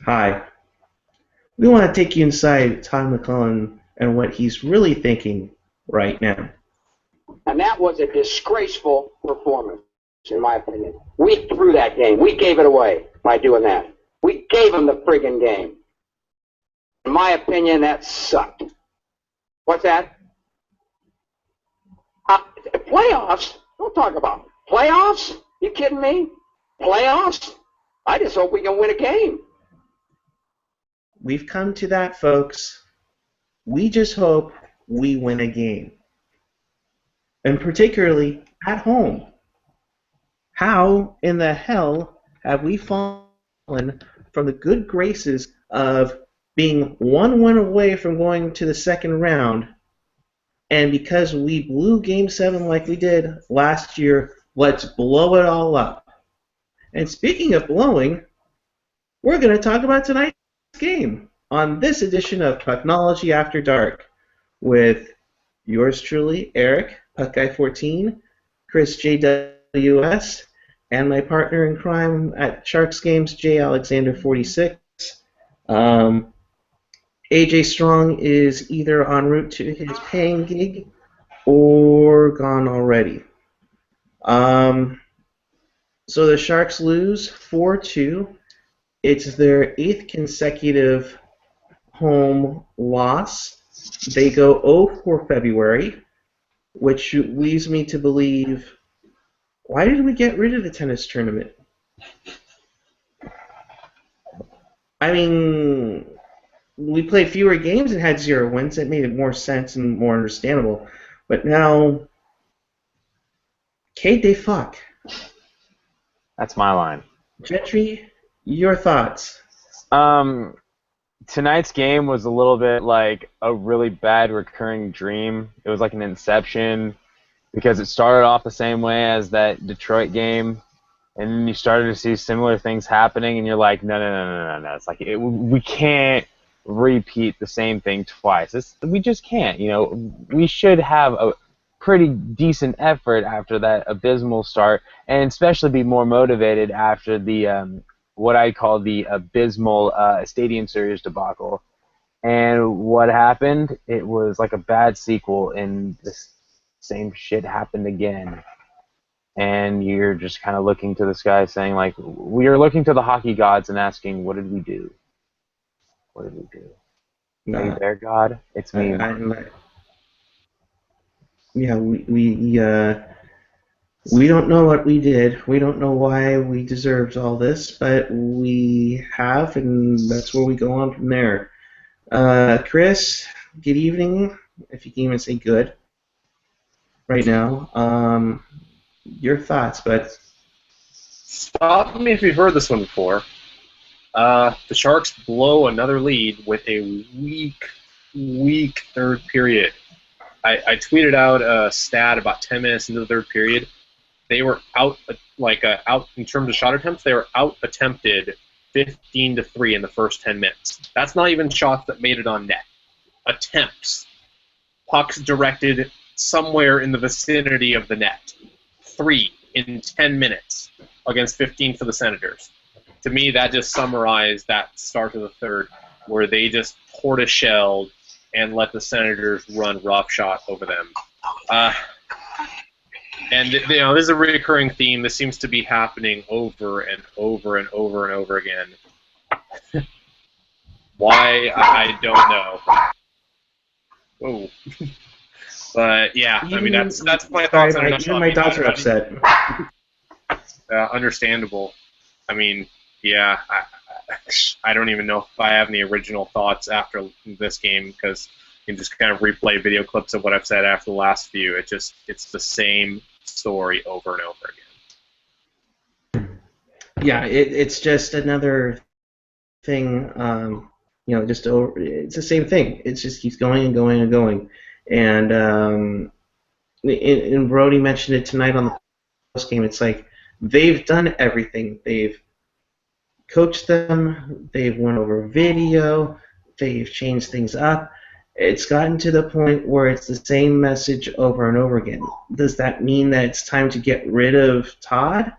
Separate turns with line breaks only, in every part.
Hi. We want to take you inside Todd McClellan and what he's really thinking right now.
And that was a disgraceful performance, in my opinion. We threw that game. We gave it away by doing that. We gave them the friggin' game. In my opinion, that sucked. What's that? Playoffs? Don't talk about playoffs. You kidding me? Playoffs? I just hope we can win a game.
We've come to that, folks. We just hope we win a game. And particularly at home. How in the hell have we fallen from the good graces of being 1-1 away from going to the second round, and because we blew Game 7 like we did last year, let's blow it all up? And speaking of blowing, we're going to talk about tonight's game on this edition of Pucknology After Dark with yours truly, Eric, Puckguy14, Chris JWS, and my partner in crime at Sharks Games, J Alexander46. AJ Strong is either en route to his paying gig or gone already. So the Sharks lose 4-2. It's their 8th consecutive home loss. They go 0 for February, which leads me to believe, why did we get rid of the tennis tournament? I mean, we played fewer games and had 0 wins. It made it more sense and more understandable. But now, Kate, they fuck.
That's my line.
Gentry, your thoughts?
Tonight's game was a little bit like a really bad recurring dream. It was like an inception because it started off the same way as that Detroit game, and then you started to see similar things happening, and you're like, no. It's like we can't repeat the same thing twice. We just can't. We should have a pretty decent effort after that abysmal start, and especially be more motivated after the what I call the abysmal Stadium Series debacle. And what happened? It was like a bad sequel, and the same shit happened again. And you're just kind of looking to the sky saying, like, we are looking to the hockey gods and asking, what did we do? What did we do? Are you there, God? It's me.
Yeah, we don't know what we did. We don't know why we deserved all this, but we have, and that's where we go on from there. Chris, good evening, if you can even say good right now. Your thoughts, but
stop me if you've heard this one before. The Sharks blow another lead with a weak third period. I tweeted out a stat about 10 minutes into the third period. They were out in terms of shot attempts. They were out attempted 15-3 in the first 10 minutes. That's not even shots that made it on net. Attempts, pucks directed somewhere in the vicinity of the net. 3 in 10 minutes against 15 for the Senators. To me, that just summarized that start of the third, where they just tortoise-shelled and let the Senators run roughshod over them. And this is a recurring theme. This seems to be happening over and over and over and over again. Why, I don't know. Whoa. But yeah, I mean that's my thoughts on it.
Even my dogs are upset.
Understandable. I mean, yeah, I don't even know if I have any original thoughts after this game, because you can just kind of replay video clips of what I've said after the last few. It's the same story over and over again.
Yeah, it's just another thing. It's the same thing. It just keeps going and going and going. And Brody mentioned it tonight on the postgame. It's like they've done everything. They've coached them. They've went over video. They've changed things up. It's gotten to the point where it's the same message over and over again. Does that mean that it's time to get rid of Todd?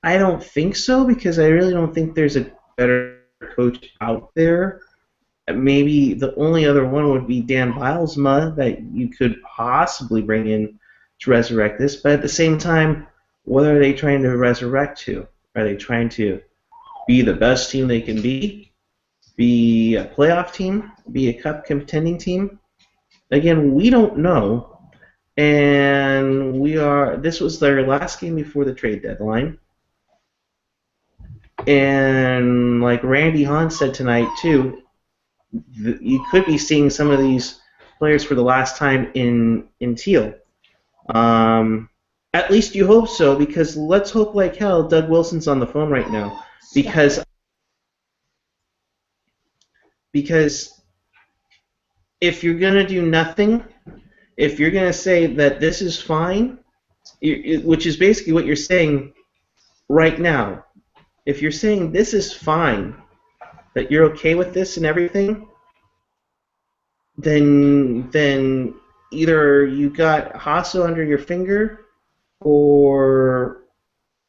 I don't think so, because I really don't think there's a better coach out there. Maybe the only other one would be Dan Bilesma that you could possibly bring in to resurrect this. But at the same time, what are they trying to resurrect to? Are they trying to be the best team they can be a playoff team, be a cup contending team? Again, we don't know. And this was their last game before the trade deadline. And like Randy Hahn said tonight too, you could be seeing some of these players for the last time in Teal. At least you hope so, because let's hope like hell Doug Wilson's on the phone right now, because if you're gonna do nothing, if you're gonna say that this is fine, which is basically what you're saying right now, if you're saying this is fine, that you're okay with this and everything, then either you got Hasso under your finger, or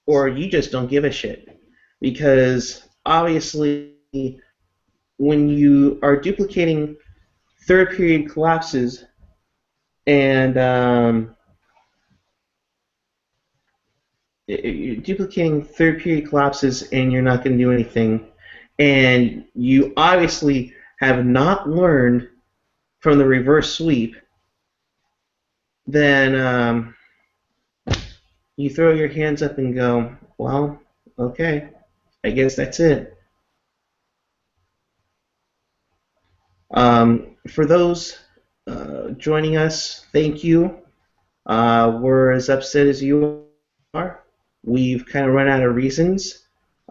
you just don't give a shit. Because obviously, when you are duplicating third period collapses and you're duplicating third period collapses and you're not going to do anything, and you obviously have not learned from the reverse sweep, then you throw your hands up and go, well, okay, I guess that's it. For those joining us, thank you. We're as upset as you are. We've kind of run out of reasons.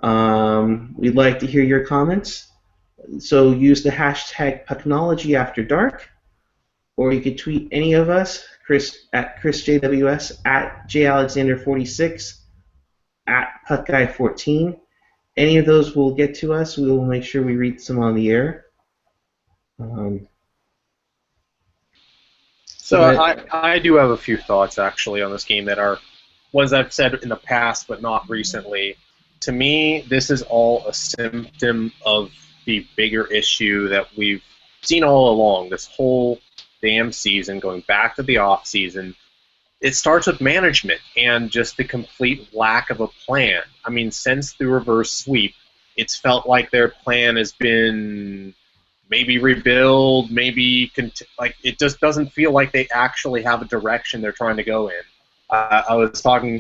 We'd like to hear your comments. So use the hashtag Pucknology after dark, or you could tweet any of us, Chris at ChrisJWS, at JAlexander46, at PuckGuy14. Any of those will get to us. We will make sure we read some on the air.
So I do have a few thoughts actually on this game that are ones I've said in the past but not recently. To me, this is all a symptom of the bigger issue that we've seen all along, this whole damn season, going back to the off season. It starts with management and just the complete lack of a plan. I mean, since the reverse sweep, it's felt like their plan has been maybe rebuild, maybe like it just doesn't feel like they actually have a direction they're trying to go in. I was talking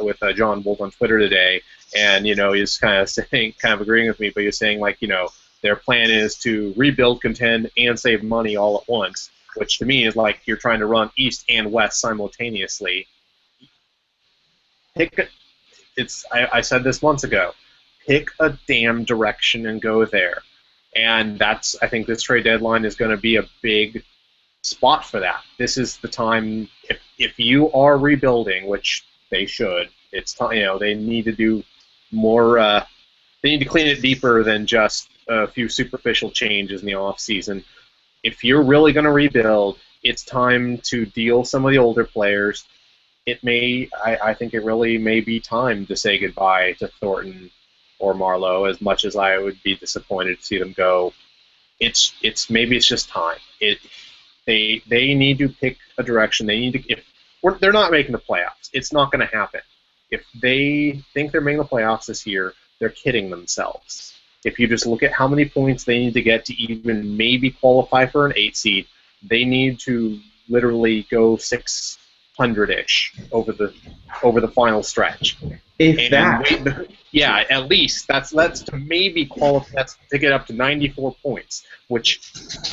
with John Wolf on Twitter today, and he's kind of saying, kind of agreeing with me, but he's saying like their plan is to rebuild, contend, and save money all at once, which to me is like you're trying to run east and west simultaneously. I said this months ago. Pick a damn direction and go there. And I think this trade deadline is going to be a big spot for that. This is the time, if you are rebuilding, which they should, it's time, they need to do more, they need to clean it deeper than just a few superficial changes in the off season. If you're really going to rebuild, it's time to deal some of the older players. I think it really may be time to say goodbye to Thornton or Marlowe, as much as I would be disappointed to see them go. Maybe it's just time. They need to pick a direction. They need to. They're not making the playoffs, it's not going to happen. If they think they're making the playoffs this year, they're kidding themselves. If you just look at how many points they need to get to even maybe qualify for an 8 seed, they need to literally go 600-ish over the final stretch. Yeah, at least that's to maybe qualify. That's to get up to 94 points, which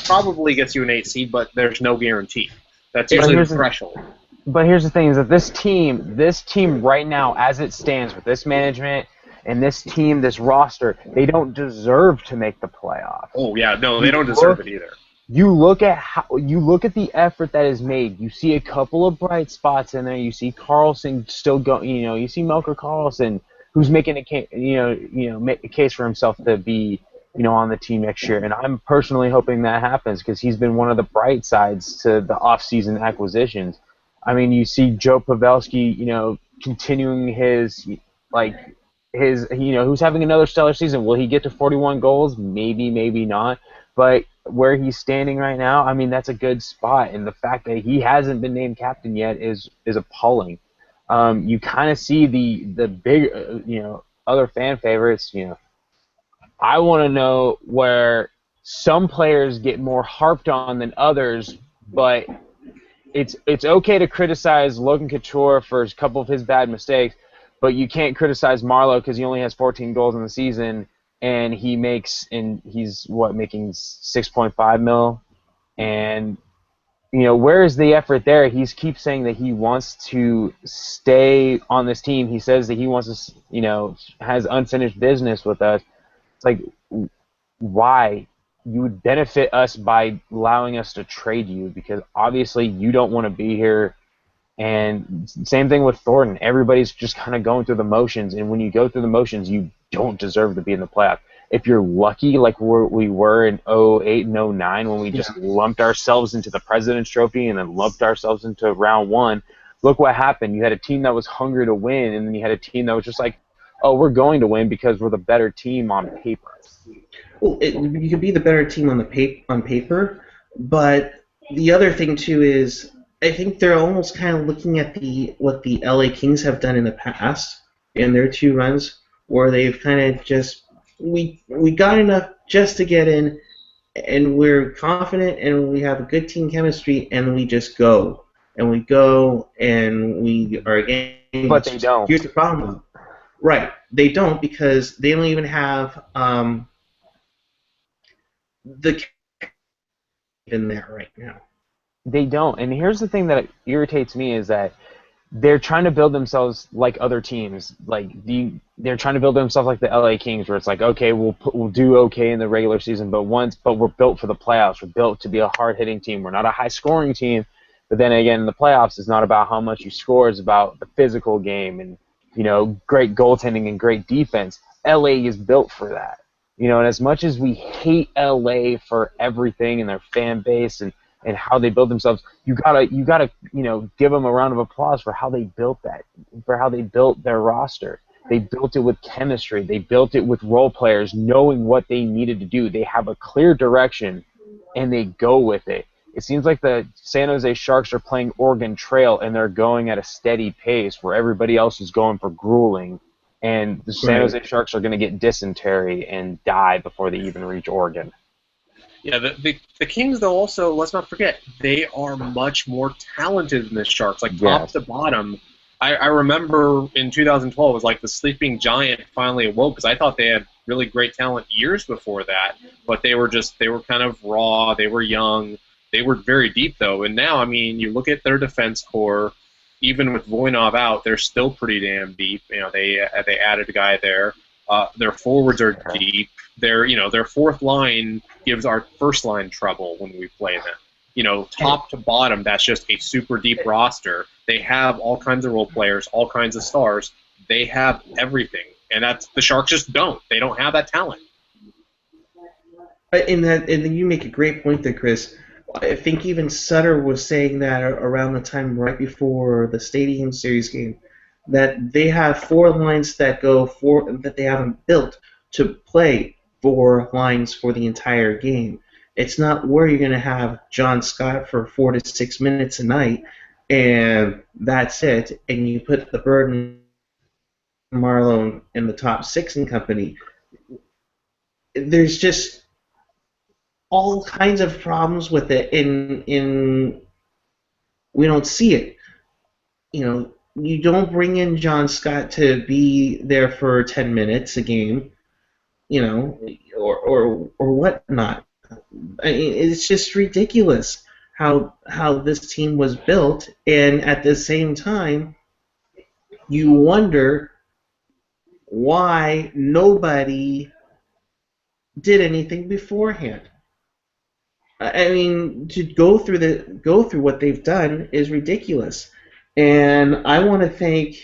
probably gets you an 8 seed, but there's no guarantee. That's usually the threshold.
But here's the thing: is that this team right now, as it stands, with this management and this team, this roster, they don't deserve to make the playoffs.
Oh yeah, no, they don't deserve it either.
You look at the effort that is made. You see a couple of bright spots in there. You see Carlson still go. You see Melker Carlson, who's making a case, make a case for himself to be, on the team next year. And I'm personally hoping that happens because he's been one of the bright sides to the off-season acquisitions. I mean, you see Joe Pavelski, continuing his who's having another stellar season. Will he get to 41 goals? Maybe, maybe not. But where he's standing right now, I mean, that's a good spot. And the fact that he hasn't been named captain yet is appalling. You kind of see the big, other fan favorites. I want to know where some players get more harped on than others, but it's okay to criticize Logan Couture for a couple of his bad mistakes, but you can't criticize Marlowe because he only has 14 goals in the season and he's making 6.5 mil, and where is the effort there? He keeps saying that he wants to stay on this team. He says that he wants to, has unfinished business with us. It's like, why? You would benefit us by allowing us to trade you because obviously you don't want to be here. And same thing with Thornton. Everybody's just kind of going through the motions, and when you go through the motions, you don't deserve to be in the playoffs. If you're lucky, like we were in 08 and 09 when we just lumped ourselves into the President's Trophy and then lumped ourselves into round one, look what happened. You had a team that was hungry to win, and then you had a team that was just like, oh, we're going to win because we're the better team on paper.
Well, you could be the better team on paper, but the other thing too is I think they're almost kind of looking at what the LA Kings have done in the past in their 2 runs, where they've kind of just we got enough just to get in, and we're confident and we have a good team chemistry, and we just go and we are again.
But they don't.
Here's the problem. Right, they don't because they don't even have the in there right now.
They don't. And here's the thing that irritates me is that they're trying to build themselves like other teams. They're trying to build themselves like the LA Kings, where it's like, okay, we'll do okay in the regular season, but we're built for the playoffs. We're built to be a hard-hitting team. We're not a high-scoring team. But then again, in the playoffs, it's not about how much you score. It's about the physical game and great goaltending and great defense. LA is built for that. And as much as we hate LA for everything and their fan base and how they build themselves, you gotta give them a round of applause for how they built that, for how they built their roster. They built it with chemistry. They built it with role players knowing what they needed to do. They have a clear direction, and they go with it. It seems like the San Jose Sharks are playing Oregon Trail, and they're going at a steady pace where everybody else is going for grueling, and the San Jose Sharks are going to get dysentery and die before they even reach Oregon.
Yeah, the Kings, though, also, let's not forget, they are much more talented than the Sharks, top to bottom. I remember in 2012, it was like the sleeping giant finally awoke, because I thought they had really great talent years before that, but they were kind of raw, they were young, they were very deep, though, and now, I mean, you look at their defense core, even with Voinov out, they're still pretty damn deep. They added a guy there. Their forwards are deep. Their fourth line gives our first line trouble when we play them. Top to bottom, that's just a super deep roster. They have all kinds of role players, all kinds of stars. They have everything, and the Sharks just don't. They don't have that talent.
And you make a great point there, Chris. I think even Sutter was saying that around the time right before the Stadium Series game, that they have 4 lines that they haven't built to play 4 lines for the entire game. It's not where you're going to have John Scott for 4 to 6 minutes a night, and that's it, and you put the burden on Marlowe in the top 6 in company. There's just all kinds of problems with it, in we don't see it. You don't bring in John Scott to be there for 10 minutes a game, or whatnot. I mean, it's just ridiculous how this team was built, and at the same time, you wonder why nobody did anything beforehand. I mean, to go through what they've done is ridiculous. And I want to thank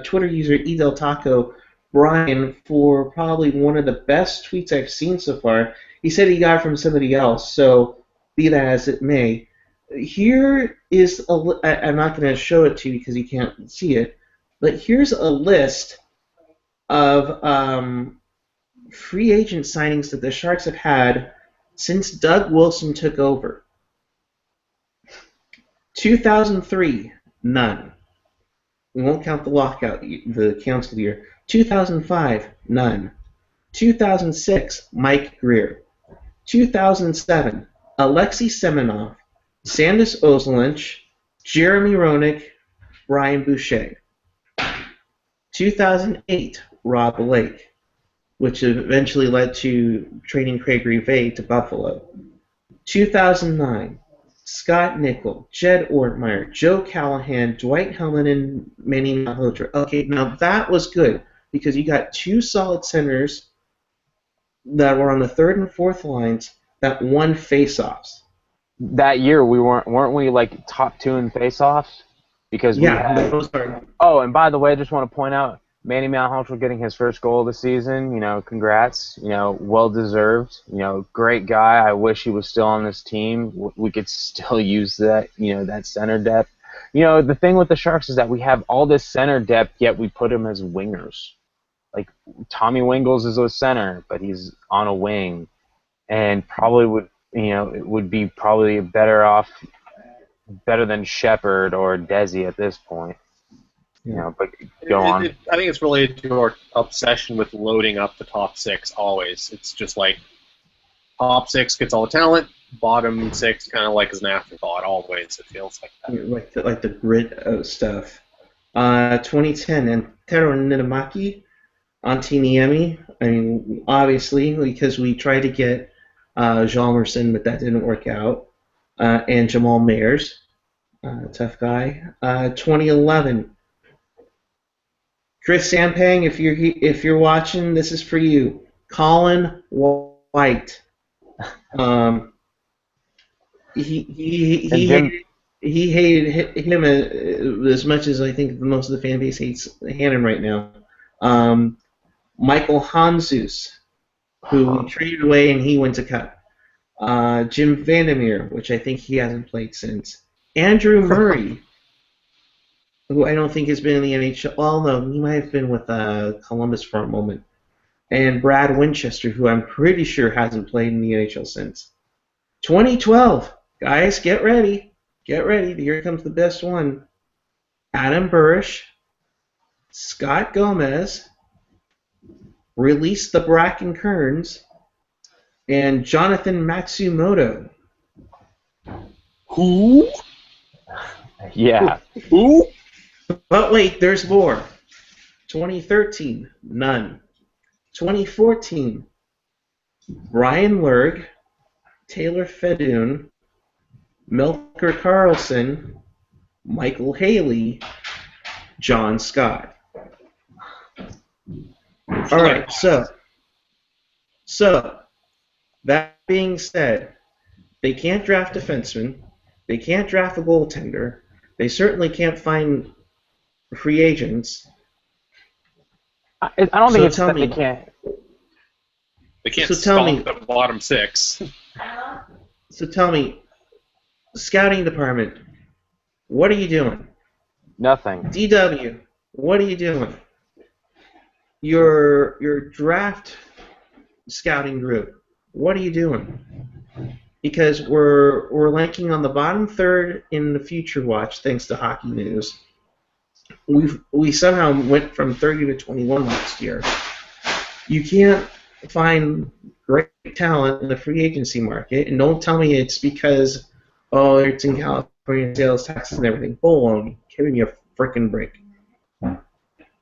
Twitter user Edel Taco Brian for probably one of the best tweets I've seen so far. He said he got it from somebody else, so be that as it may. Here is I'm not going to show it to you because you can't see it, but here's a list of free agent signings that the Sharks have had since Doug Wilson took over. 2003, none. We won't count the lockout, the council year. 2005, none. 2006, Mike Greer. 2007, Alexei Semenov, Sandis Ozolinsh, Jeremy Roenick, Brian Boucher. 2008, Rob Blake, which eventually led to trading Craig Rivet to Buffalo. 2009, Scott Nickel, Jed Ortmeyer, Joe Callahan, Dwight Hellman, and Manny Malhotra. Okay, now that was good because you got two solid centers that were on the third and fourth lines that won faceoffs.
That year weren't we like top 2 in faceoffs? Because we had.
Those are.
Oh, and by the way, I just want to point out Manny Malhotra getting his first goal of the season. You know, congrats. You know, well deserved. You know, great guy. I wish he was still on this team. We could still use that. You know, that center depth. You know, the thing with the Sharks is that we have all this center depth, yet we put him as wingers. Like Tommy Wingles is a center, but he's on a wing, and probably would. You know, it would be probably better than Shepard or Desi at this point. You know, but go on.
I think it's related to our obsession with loading up the top 6 always. It's just like top 6 gets all the talent, bottom 6 kind of like is an afterthought always. It feels like that.
Like the grid of stuff. 2010, Antero Niittymaki, Antti Niemi. I mean, obviously, because we tried to get Hjalmarsson, but that didn't work out. And Jamal Mayers, tough guy. 2011, Chris Sampang, if you're watching, this is for you. Colin White. He hated him as much as I think most of the fan base hates Hannon right now. Michael Hanzus, who we traded away and he went to Cup. Jim Vandermeer, which I think he hasn't played since. Andrew Murray, who I don't think has been in the NHL. Well, no, he might have been with Columbus for a moment. And Brad Winchester, who I'm pretty sure hasn't played in the NHL since. 2012, guys, get ready. Get ready. Here comes the best one. Adam Burish, Scott Gomez, Release the Bracken Kearns, and Jonathan Matsumoto.
Who?
Yeah.
Who?
But wait, there's more. 2013, none. 2014, Brian Lerg, Taylor Fedun, Melker Carlson, Michael Haley, John Scott. All right, so that being said, they can't draft defensemen, they can't draft a goaltender, they certainly can't find free agents.
I don't think it's that
me,
they can't.
They can't stop the bottom 6.
So tell me, scouting department, what are you doing?
Nothing.
DW, what are you doing? Your draft scouting group, what are you doing? Because we're ranking on the bottom third in the Future Watch thanks to Hockey News. We somehow went from 30 to 21 last year. You can't find great talent in the free agency market, and don't tell me it's because it's in California, sales taxes and everything. Baloney, give me a frickin' break.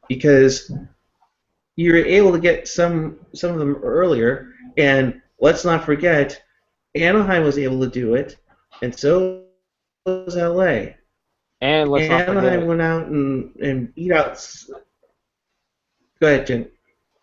Because you're able to get some of them earlier, and let's not forget, Anaheim was able to do it, and so was LA.
And let's not forget,
Anaheim went out and beat out. Go ahead, Jen.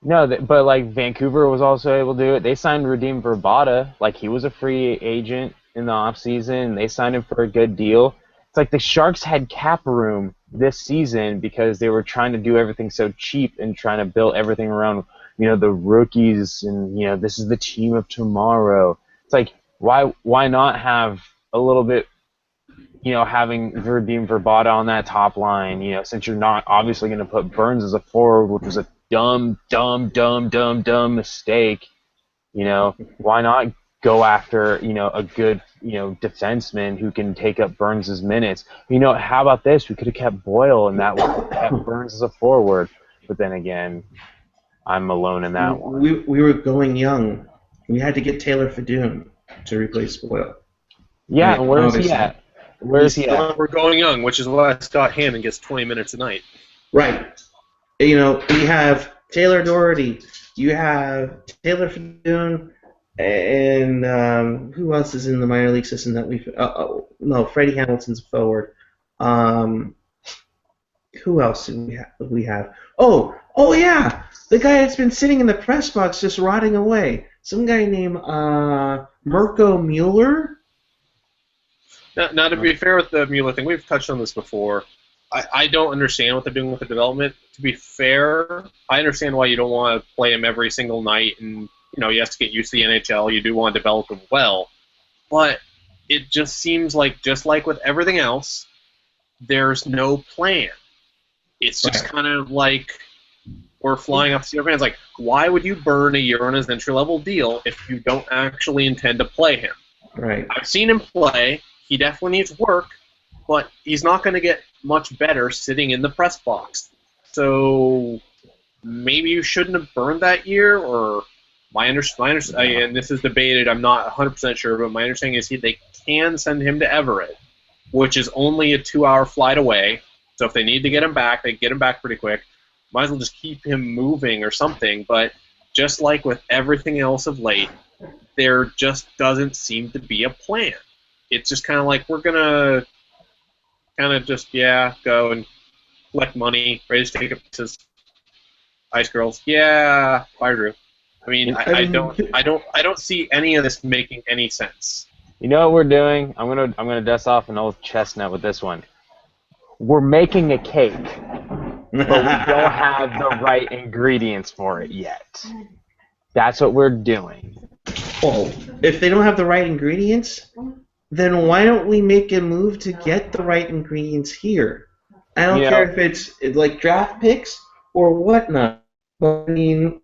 No, but like Vancouver was also able to do it. They signed Radim Verbata, like he was a free agent in the offseason. They signed him for a good deal. It's like the Sharks had cap room this season because they were trying to do everything so cheap and trying to build everything around, the rookies and, this is the team of tomorrow. It's like, why not have a little bit, having Radim Verbata on that top line, since you're not obviously going to put Burns as a forward, which was a dumb mistake. Why not go after, a good, defenseman who can take up Burns' minutes? How about this? We could have kept Boyle, and that would have kept Burns as a forward. But then again, I'm alone in that one.
We were going young. We had to get Taylor Fadoon to replace Boyle.
Yeah, and where is he
Obviously.
at? Where is he at?
We're going young, which is why Scott Hammond gets 20 minutes a night.
Right. We have Taylor Doherty. You have Taylor Fadoon, and who else is in the minor league system that we? No, Freddie Hamilton's forward. Who else do we have? Oh yeah, the guy that's been sitting in the press box just rotting away. Some guy named Mirko Mueller.
Now, to be fair with the Mueller thing, we've touched on this before. I don't understand what they're doing with the development. To be fair, I understand why you don't want to play him every single night, and he has to get used to the NHL. You do want to develop him well, but it just seems like, just like with everything else, there's no plan. It's just kind of like we're flying off the seat of our pants. Like, why would you burn a year on his entry-level deal if you don't actually intend to play him?
Right.
I've seen him play. He definitely needs work, but he's not going to get much better sitting in the press box. So maybe you shouldn't have burned that year, or and this is debated, I'm not 100% sure, but my understanding is they can send him to Everett, which is only a 2-hour flight away. So if they need to get him back, they can get him back pretty quick. Might as well just keep him moving or something. But just like with everything else of late, there just doesn't seem to be a plan. It's just kind of like, we're going to kind of just, go and collect money, raise tickets, Ice Girls. Yeah, fire Drew. I mean, I don't see any of this making any sense.
You know what we're doing? I'm gonna dust off an old chestnut with this one. We're making a cake, but we don't have the right ingredients for it yet. That's what we're doing.
Well, if they don't have the right ingredients, then why don't we make a move to get the right ingredients here? I don't care if it's like draft picks or whatnot. But I mean,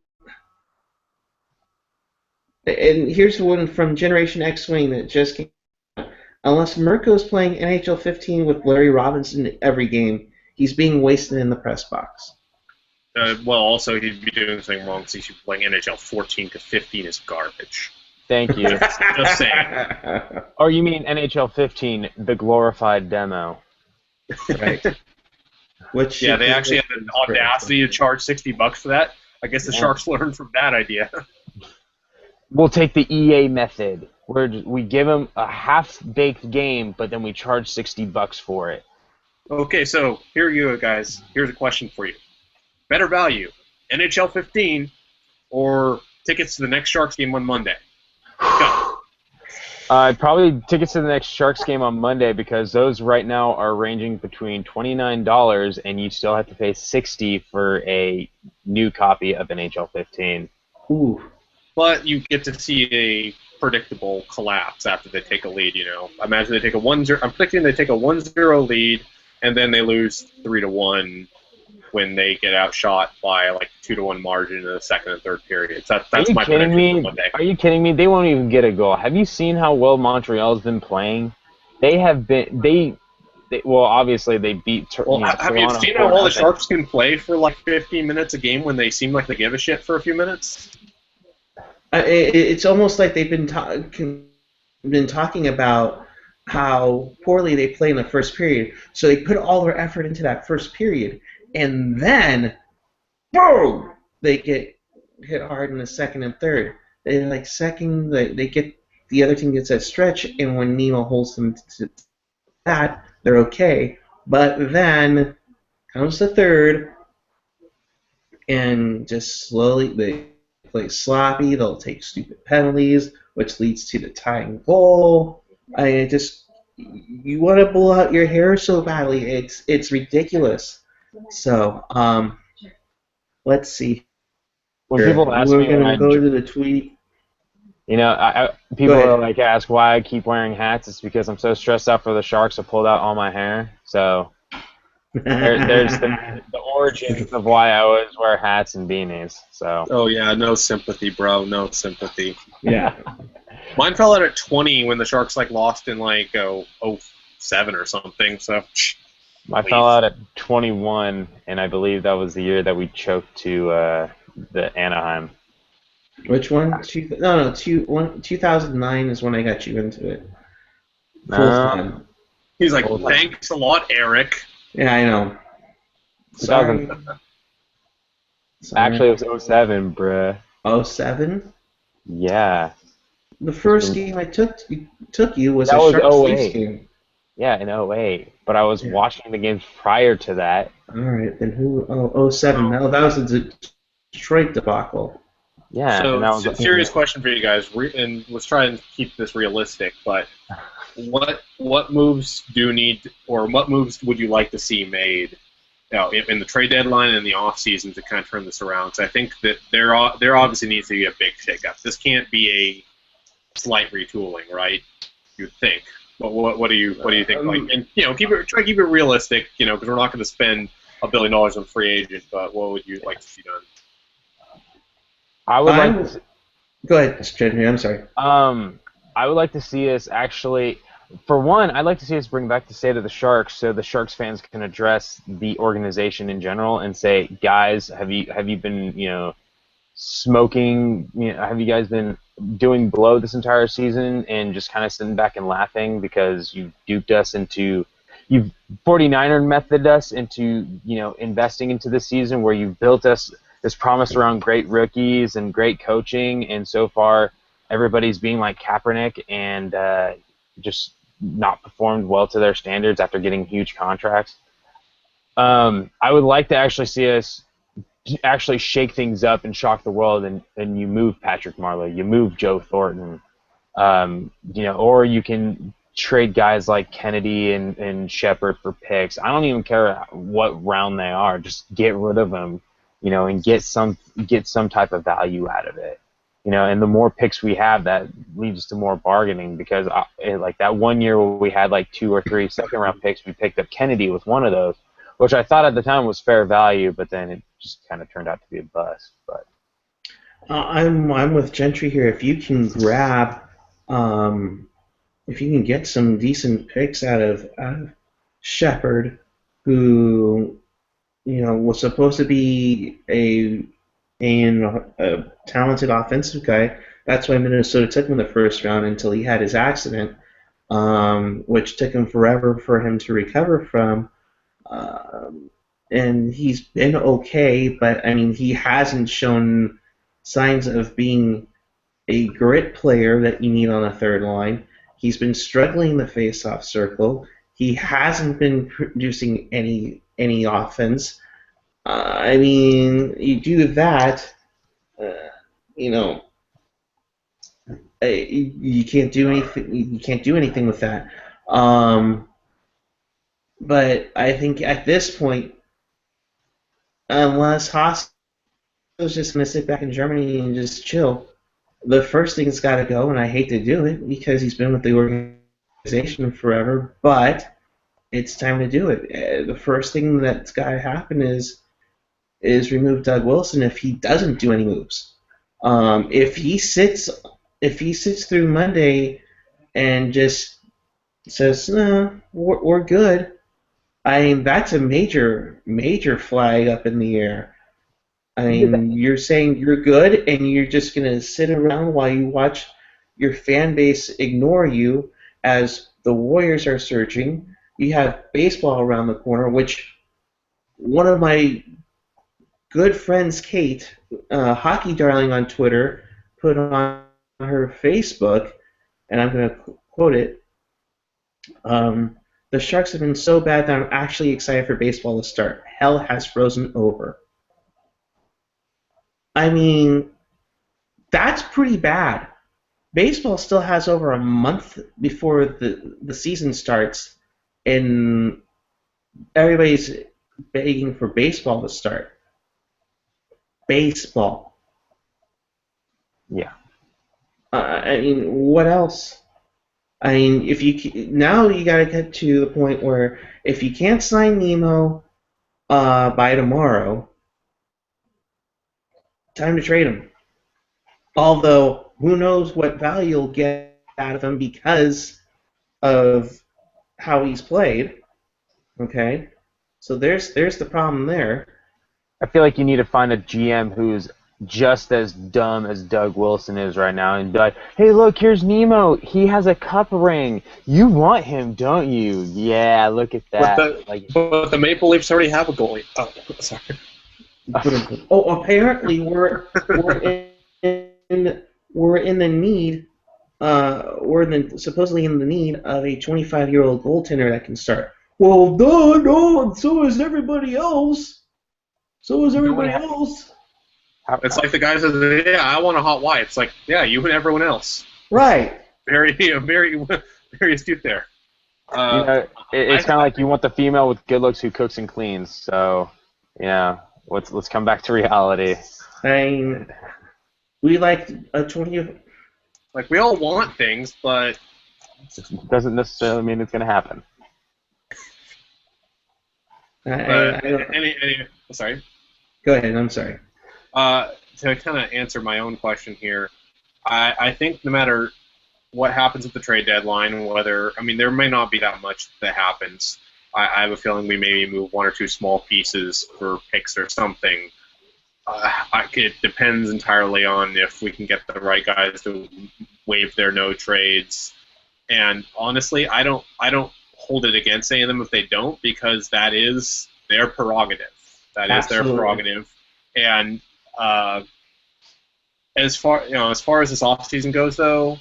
and here's one from Generation X Swing that just came out. Unless Mirko's playing NHL 15 with Larry Robinson every game, he's being wasted in the press box.
Well, also, he'd be doing something wrong since he's playing NHL 14 to 15 is garbage.
Thank you.
Just saying.
Or you mean NHL 15, the glorified demo.
Right. Which
they actually have the audacity to charge $60 for that. I guess the Sharks learned from that idea.
We'll take the EA method, where we give them a half-baked game, but then we charge $60 for it.
Okay, so here you go, guys. Here's a question for you. Better value, NHL 15 or tickets to the next Sharks game on Monday? Go.
Probably tickets to the next Sharks game on Monday, because those right now are ranging between $29 and you still have to pay $60 for a new copy of NHL 15.
Ooh.
But you get to see a predictable collapse after they take a lead, Imagine they take a 1-0. I'm predicting they take a 1-0 lead, and then they lose 3-1 when they get outshot by like 2-1 margin in the second and third periods. That's my prediction for Monday.
Are you kidding me? They won't even get a goal. Have you seen how well Montreal's been playing? They have been. Well, obviously they beat.
Have you seen how well the Sharks can play for like 15 minutes a game when they seem like they give a shit for a few minutes?
It's almost like they've been talking about how poorly they play in the first period. So they put all their effort into that first period, and then, boom, they get hit hard in the second and third. They get the other team gets that stretch, and when Nemo holds them to that, they're okay. But then comes the third, and just slowly they play sloppy. They'll take stupid penalties, which leads to the tying goal. You want to blow out your hair so badly. It's ridiculous. So, let's see.
When people ask
We're
me,
going to go to the tweet.
People are like, ask why I keep wearing hats. It's because I'm so stressed out for the Sharks. I pulled out all my hair. So There's the origins of why I always wear hats and beanies. So
Oh yeah, no sympathy, bro. No sympathy.
Yeah.
Mine fell out at 20 when the Sharks lost in '07 or something. So
I fell out at 21, and I believe that was the year that we choked to the Anaheim.
Which one? No, no. 2009 is when I got you into it. Full
No,
time.
he's like,
Hold on.
thanks a lot, Eric.
Yeah, I know.
2000.
Sorry.
Actually, it was '07, bruh.
Oh, 07?
Yeah.
The first game I took you was
That
a
was
Sharks Leafs
'08.
game.
Yeah, in '08. But I was
Yeah.
watching the games prior to that.
All right, then who? Oh, 07. No, that was a Detroit debacle.
Yeah, and
So,
that was
serious question for you guys, and let's try and keep this realistic. But what moves do you need, or what moves would you like to see made, in the trade deadline and the off season to kind of turn this around? Because I think that there obviously needs to be a big shakeup. This can't be a slight retooling, right? You'd think. But what do you think? And try to keep it realistic, because we're not going to spend $1 billion on free agent. But what would you like to see done?
I would like to.
Go ahead, Henry. I'm sorry.
I would like to see us actually. For one, I'd like to see us bring back the state of the Sharks, so the Sharks fans can address the organization in general and say, guys, have you been smoking? Have you guys been doing blow this entire season and just kind of sitting back and laughing because you duped us into, you've 49er methoded us into investing into this season where you've built us this promise around great rookies and great coaching, and so far everybody's being like Kaepernick and just not performed well to their standards after getting huge contracts. I would like to actually see us actually shake things up and shock the world, and you move Patrick Marleau, you move Joe Thornton, or you can trade guys like Kennedy and Shepard for picks. I don't even care what round they are. Just get rid of them, and get some type of value out of it. And the more picks we have, that leads to more bargaining, because like that one year where we had like 2 or 3 second-round picks, we picked up Kennedy with one of those, which I thought at the time was fair value, but then it just kind of turned out to be a bust. But
I'm with Gentry here. If you can grab, if you can get some decent picks out of Shepard, who was supposed to be a talented offensive guy. That's why Minnesota took him in the first round until he had his accident, which took him forever for him to recover from. And he's been okay, but I mean, he hasn't shown signs of being a grit player that you need on a third line. He's been struggling in the face-off circle. He hasn't been producing any offense. I mean, you do that, you know, you can't do anything. You can't do anything with that. But I think at this point, unless Haas is just going to sit back in Germany and just chill, the first thing's got to go. And I hate to do it because he's been with the organization forever, but it's time to do it. The first thing that's got to happen is remove Doug Wilson if he doesn't do any moves. If he sits through Monday and just says, "No, we're good," I mean, that's a major flag up in the air. I mean, you're saying you're good, and you're just gonna sit around while you watch your fan base ignore you as the Warriors are surging. You have baseball around the corner, which one of my good friends, Kate, Hockey Darling on Twitter, put on her Facebook, and I'm going to quote it. The Sharks have been so bad that I'm actually excited for baseball to start. Hell has frozen over. I mean, that's pretty bad. Baseball still has over a month before the season starts, and everybody's begging for baseball to start. Baseball.
yeah.
I mean, what else? I mean, if you now you got to get to the point where if you can't sign Nemo by tomorrow, time to trade him. Although who knows what value you'll get out of him because of how he's played. Okay, so there's the problem there.
I feel like you need to find a GM who's just as dumb as Doug Wilson is right now and be like, hey, look, here's Nemo. He has a cup ring. You want him, don't you? Yeah, look at
But
that.
but the Maple Leafs already have a goalie. Oh, sorry.
Oh, apparently we're in the need. Supposedly in the need of a 25-year-old goaltender that can start. Well, no, and so is everybody else. So is everybody else.
It's like the guy says, yeah, I want a hot wife. It's like, yeah, you and everyone else.
Right.
Very, very, very astute there.
It's kind of like you want the female with good looks who cooks and cleans. So, yeah, let's come back to reality.
I mean, we like a 20.
Like, we all want things, but
It doesn't necessarily mean it's going to happen.
Sorry.
Go ahead. I'm sorry.
To kind of answer my own question here, I think no matter what happens at the trade deadline, there may not be that much that happens. I have a feeling we maybe move one or two small pieces for picks or something. It depends entirely on if we can get the right guys to waive their no trades. And honestly, I don't hold it against any of them if they don't, because that is their prerogative. That is their prerogative. And as far as this offseason goes, though,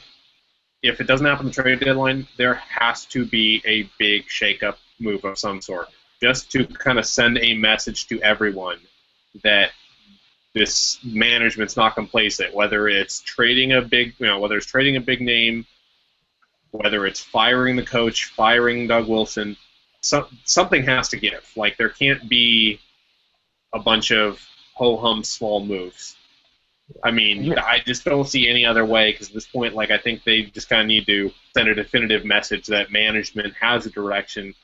if it doesn't happen at the trade deadline, there has to be a big shakeup move of some sort, just to kind of send a message to everyone that this management's not complacent. Whether it's trading a big name, whether it's firing the coach, firing Doug Wilson, something has to give. Like, there can't be a bunch of ho-hum small moves. I mean, I just don't see any other way, because at this point, I think they just kind of need to send a definitive message that management has a direction.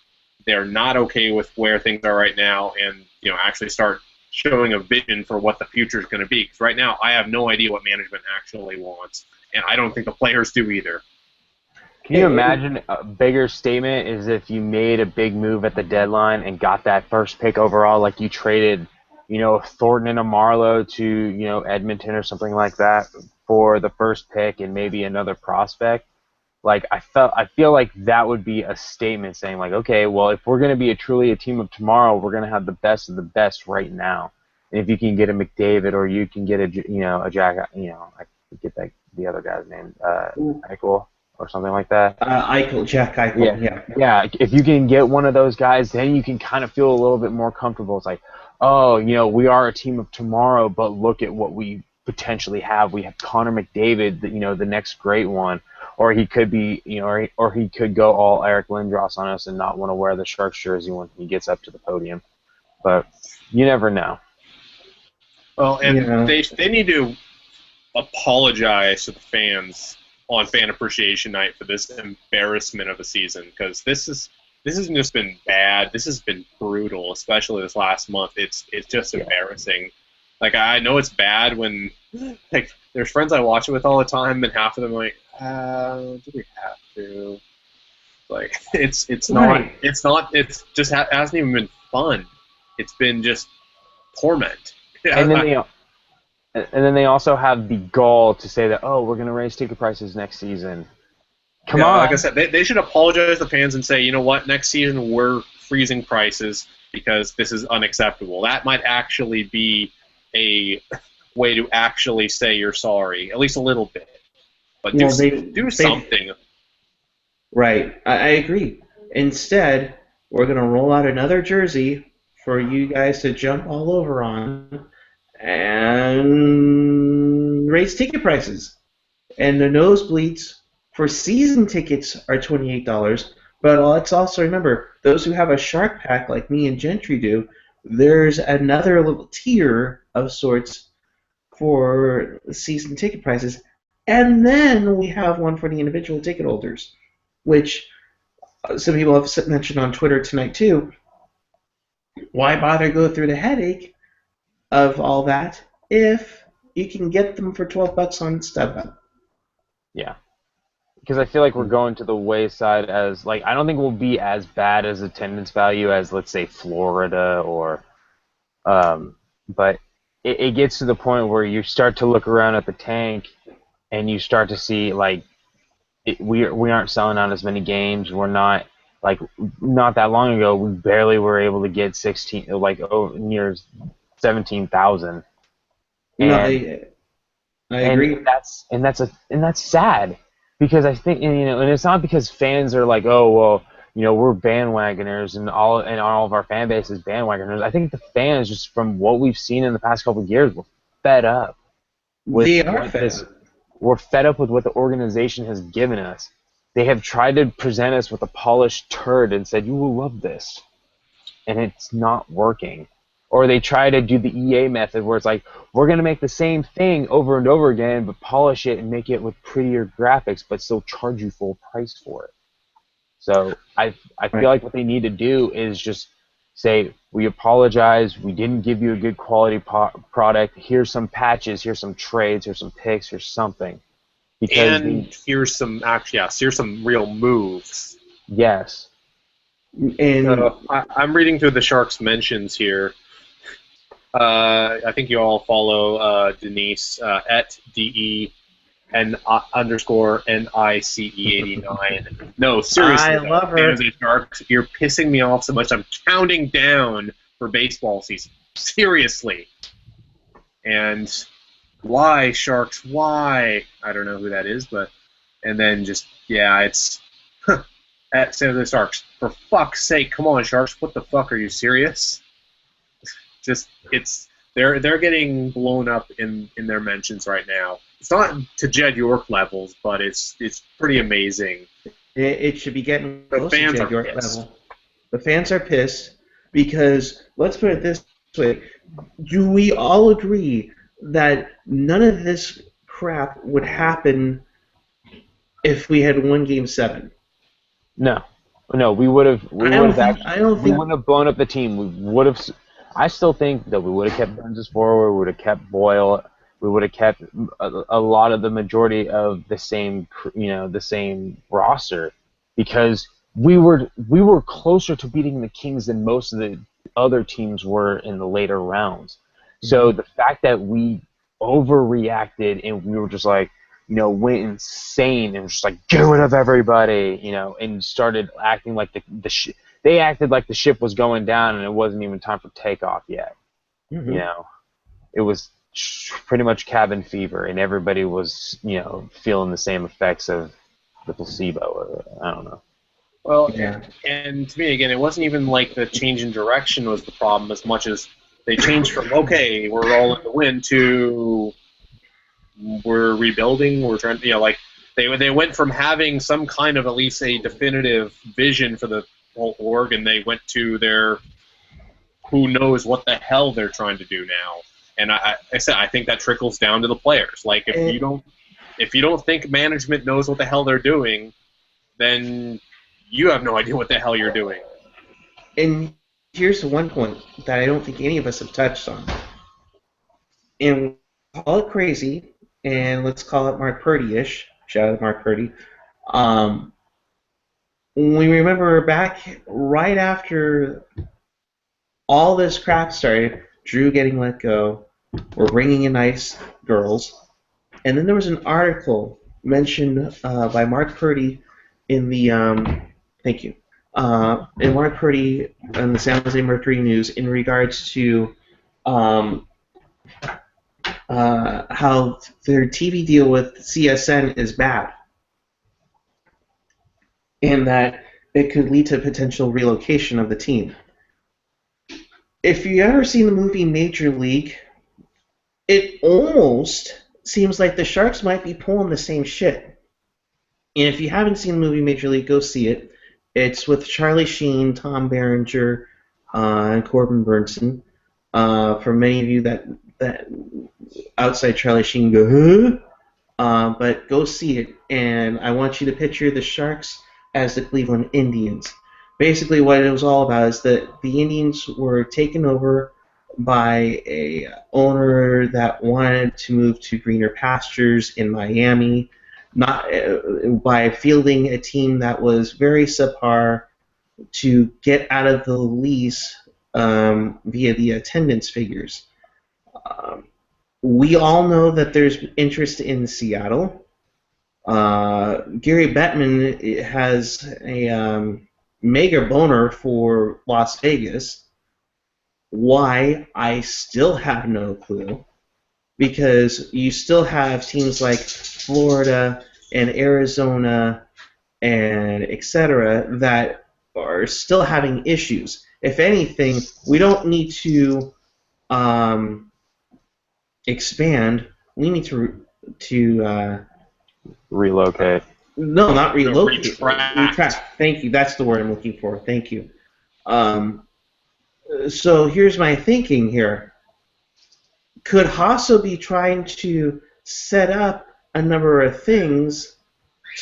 They're not okay with where things are right now, and actually start showing a vision for what the future is going to be. Because right now, I have no idea what management actually wants, and I don't think the players do either.
Can you imagine a bigger statement is if you made a big move at the deadline and got that first pick overall, like you traded, Thornton and a Marlowe to, Edmonton or something like that for the first pick and maybe another prospect? Like, I feel like that would be a statement saying, like, okay, well, if we're going to be truly a team of tomorrow, we're going to have the best of the best right now. And if you can get a McDavid or you can get a Jack, I forget the other guy's name, Eichel or something like that.
Jack Eichel,
yeah. If you can get one of those guys, then you can kind of feel a little bit more comfortable. It's like, oh, we are a team of tomorrow, but look at what we potentially have. We have Connor McDavid, the next great one. Or he could be, or he could go all Eric Lindros on us and not want to wear the Sharks jersey when he gets up to the podium. But you never know.
Well, and they need to apologize to the fans on Fan Appreciation Night for this embarrassment of a season, because this hasn't just been bad. This has been brutal, especially this last month. It's just embarrassing. Like, I know it's bad when there's friends I watch it with all the time, and half of them are like, do we have to? Like, it's just hasn't even been fun. It's been just torment.
And then they also have the gall to say that, oh, we're going to raise ticket prices next season. Come on.
Like I said, they should apologize to the fans and say, you know what, next season we're freezing prices because this is unacceptable. That might actually be a way to actually say you're sorry, at least a little bit. But do something.
Right. I agree. Instead, we're going to roll out another jersey for you guys to jump all over on and raise ticket prices. And the nosebleeds for season tickets are $28. But let's also remember, those who have a Shark Pack like me and Gentry do, there's another little tier of sorts for season ticket prices. And then we have one for the individual ticket holders. which some people have mentioned on Twitter tonight too. Why bother go through the headache of all that if you can get them for $12 on StubHub?
Yeah. Because I feel like we're going to the wayside as, like, I don't think we'll be as bad as attendance value as, let's say, Florida or, but it gets to the point where you start to look around at the tank and you start to see, like, we aren't selling out as many games. We're not, like, not that long ago, we barely were able to get 16, like, near 17,000.
No,
And
I agree.
that's sad, because I think, and it's not because fans are like, oh well, we're bandwagoners and all of our fan base is bandwagoners. I think the fans, just from what we've seen in the past couple of years, were fed up with
They are
what
fed
this.
up.
We're fed up with what the organization has given us. They have tried to present us with a polished turd and said you will love this, and it's not working. Or they try to do the EA method where it's like, we're going to make the same thing over and over again, but polish it and make it with prettier graphics, but still charge you full price for it. So I feel like what they need to do is just say, we apologize, we didn't give you a good quality product, here's some patches, here's some trades, here's some picks, here's something. Because
here's some real moves.
Yes.
And
I'm reading through the Sharks mentions here. I think you all follow Denise at DEN_NICE89. No, seriously,
I love her.
San Jose Sharks, you're pissing me off so much. I'm counting down for baseball season. Seriously. And why, Sharks? Why? I don't know who that is, but and then just it's at San Jose Sharks. For fuck's sake, come on, Sharks. What the fuck? Are you serious? They're getting blown up in their mentions right now. It's not to Jed York levels, but it's pretty amazing.
It should be getting
The
close to
fans
Jed
are
York
pissed.
level. The fans are pissed because, let's put it this way, do we all agree that none of this crap would happen if we had won Game 7?
No, we would have. We
I
wouldn't
don't
have blown up the team. We would have. I still think that we would have kept Burns as forward. We would have kept Boyle. We would have kept a lot of the majority of the same roster, because we were closer to beating the Kings than most of the other teams were in the later rounds. So the fact that we overreacted and we were just like, went insane and just like, get rid of everybody, and started acting like they acted like the ship was going down and it wasn't even time for takeoff yet. It was pretty much cabin fever, and everybody was, feeling the same effects of the placebo, or I don't know.
Well, and to me, again, it wasn't even like the change in direction was the problem as much as they changed from, okay, we're all in the win, to we're rebuilding, we're trying, they went from having some kind of at least a definitive vision for the whole org, and they went to their who knows what the hell they're trying to do now. And I said, I think that trickles down to the players. Like, if you don't think management knows what the hell they're doing, then you have no idea what the hell you're doing.
And here's the one point that I don't think any of us have touched on. And we'll call it crazy, and let's call it Mark Purdy-ish. Shout out to Mark Purdy. We remember back right after all this crap started, Drew getting let go, we're bringing in nice girls, and then there was an article mentioned by Mark Purdy in the thank you, in Mark Purdy in the San Jose Mercury News in regards to how their TV deal with CSN is bad, and that it could lead to potential relocation of the team. If you've ever seen the movie Major League, it almost seems like the Sharks might be pulling the same shit. And if you haven't seen the movie Major League, go see it. It's with Charlie Sheen, Tom Berenger, and Corbin Burnson. For many of you that outside Charlie Sheen go, huh? But go see it, and I want you to picture the Sharks as the Cleveland Indians. Basically, what it was all about is that the Indians were taken over by a owner that wanted to move to greener pastures in Miami, not by fielding a team that was very subpar to get out of the lease via the attendance figures. Um, we all know that there's interest in Seattle. Gary Bettman has a mega boner for Las Vegas. Why? I still have no clue. Because you still have teams like Florida and Arizona and etc. that are still having issues. If anything, we don't need to um, expand. We need to
Relocate.
no, not
No,
relocate.
retract.
Thank you. That's the word I'm looking for. Thank you. Um, so here's my thinking here. Could Hasso be trying to set up a number of things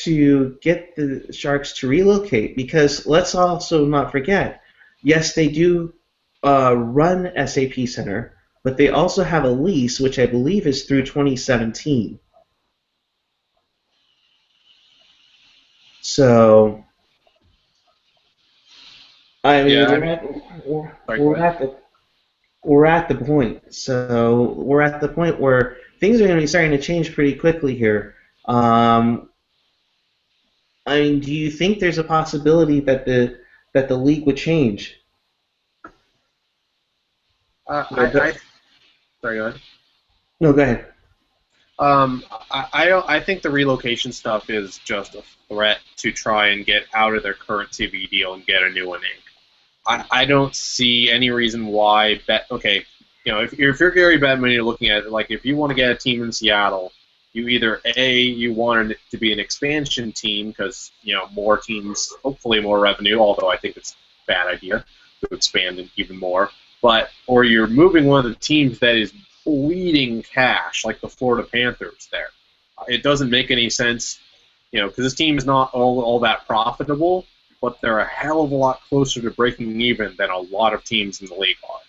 to get the Sharks to relocate? Because let's also not forget, yes, they do run SAP Center, but they also have a lease, which I believe is through 2017. So, I mean,
Yeah, I mean, sorry, go ahead.
we're at the point. So we're at the point where things are going to be starting to change pretty quickly here. I mean, do you think there's a possibility that the league would change?
I sorry, go ahead.
No, go ahead.
I think the relocation stuff is just a threat to try and get out of their current TV deal and get a new one in. I don't see any reason why. Okay, if you're Gary Bettman, you're looking at it like if you want to get a team in Seattle, you either you want it to be an expansion team because more teams, hopefully more revenue. Although I think it's a bad idea to expand it even more. Or you're moving one of the teams that is bleeding cash, like the Florida Panthers. There, it doesn't make any sense, because this team is not all that profitable, but they're a hell of a lot closer to breaking even than a lot of teams in the league are.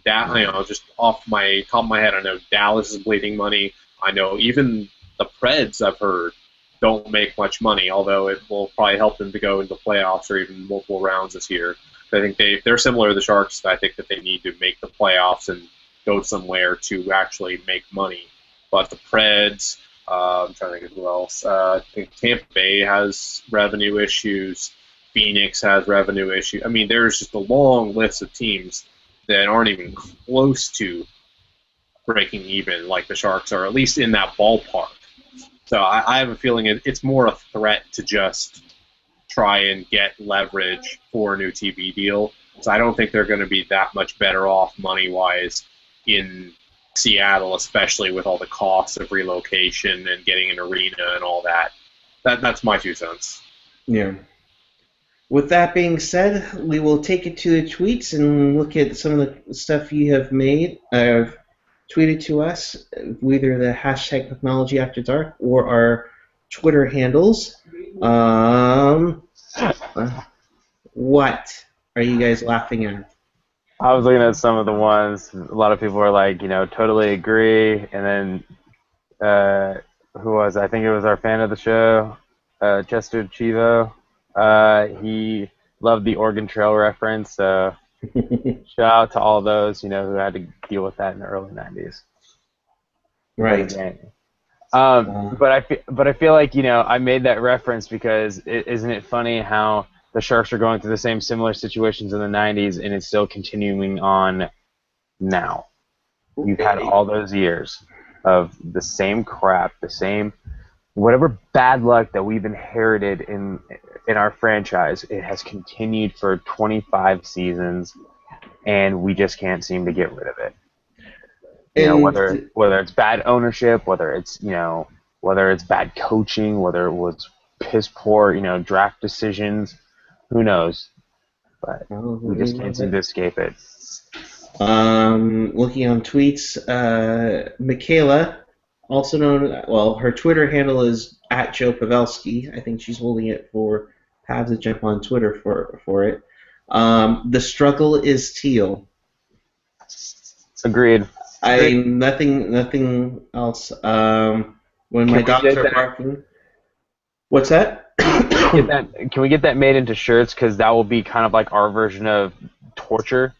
That just off my top of my head, I know Dallas is bleeding money. I know even the Preds, I've heard, don't make much money, although it will probably help them to go into playoffs or even multiple rounds this year. I think they're similar to the Sharks. I think that they need to make the playoffs and go somewhere to actually make money. But the Preds, I'm trying to think of who else. I think Tampa Bay has revenue issues. Phoenix has revenue issues. I mean, there's just a long list of teams that aren't even close to breaking even like the Sharks are, at least in that ballpark. So I have a feeling it's more a threat to just try and get leverage for a new TV deal. So I don't think they're going to be that much better off money-wise in Seattle, especially with all the costs of relocation and getting an arena and all that. That's my 2 cents.
Yeah. With that being said, we will take it to the tweets and look at some of the stuff you have tweeted to us, either the hashtag Pucknology After Dark or our Twitter handles. What are you guys laughing at?
I was looking at some of the ones. A lot of people were like, totally agree. And then, who was it? I think it was our fan of the show, Chester Chivo. He loved the Oregon Trail reference. So shout out to all those, who had to deal with that in the early 90s.
Right.
But I feel like, I made that reference because isn't it funny how the Sharks are going through the same similar situations in the 90s, and it's still continuing on now. You've had all those years of the same crap, the same whatever bad luck that we've inherited in our franchise. It has continued for 25 seasons, and we just can't seem to get rid of it. Whether it's bad ownership, whether it's bad coaching, whether it was piss poor, draft decisions. Who knows? But we just can't seem to escape it.
Looking on tweets, Michaela, also known, her Twitter handle is @Joe Pavelski. I think she's holding it for have to jump on Twitter for it. The struggle is teal.
Agreed.
Nothing else. When my
Can we
dogs
get
are
that?
barking. What's that?
Can we get that made into shirts? Because that will be kind of like our version of torture.